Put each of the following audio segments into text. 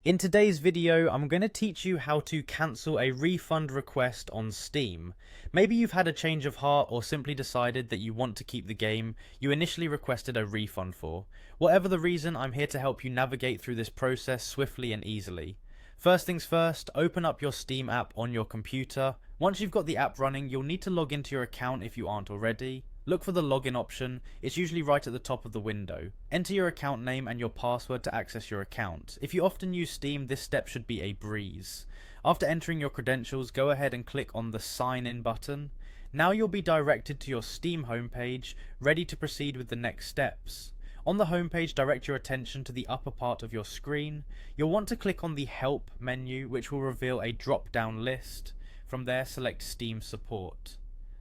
In today's video, I'm going to teach you how to cancel a refund request on Steam. Maybe you've had a change of heart or simply decided that you want to keep the game you initially requested a refund for. Whatever the reason, I'm here to help you navigate through this process swiftly and easily. First things first, open up your Steam app on your computer. Once you've got the app running, you'll need to log into your account if you aren't already. Look for the login option, it's usually right at the top of the window. Enter your account name and your password to access your account. If you often use Steam, this step should be a breeze. After entering your credentials, go ahead and click on the sign in button. Now you'll be directed to your Steam homepage, ready to proceed with the next steps. On the homepage, direct your attention to the upper part of your screen. You'll want to click on the Help menu, which will reveal a drop-down list. From there, select Steam Support.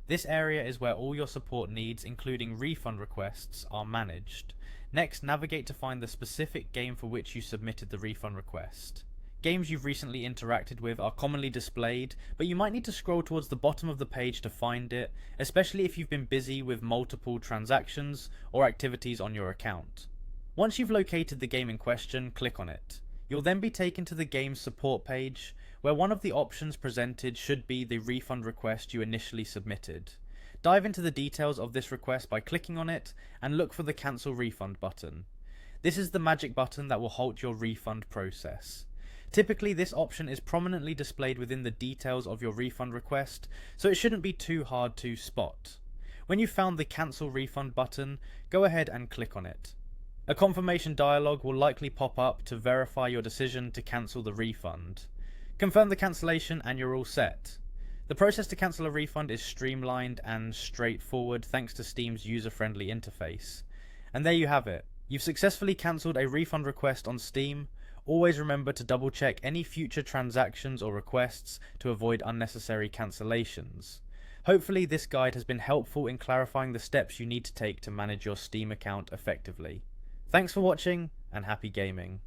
This area is where all your support needs, including refund requests, are managed. Next, navigate to find the specific game for which you submitted the refund request. Games you've recently interacted with are commonly displayed, but you might need to scroll towards the bottom of the page to find it, especially if you've been busy with multiple transactions or activities on your account. Once you've located the game in question, click on it. You'll then be taken to the game's support page, where one of the options presented should be the refund request you initially submitted. Dive into the details of this request by clicking on it and look for the Cancel Refund button. This is the magic button that will halt your refund process. Typically, this option is prominently displayed within the details of your refund request, so it shouldn't be too hard to spot. When you've found the Cancel Refund button, go ahead and click on it. A confirmation dialog will likely pop up to verify your decision to cancel the refund. Confirm the cancellation and you're all set. The process to cancel a refund is streamlined and straightforward thanks to Steam's user-friendly interface. And there you have it. You've successfully cancelled a refund request on Steam. Always remember to double check any future transactions or requests to avoid unnecessary cancellations. Hopefully this guide has been helpful in clarifying the steps you need to take to manage your Steam account effectively. Thanks for watching and happy gaming.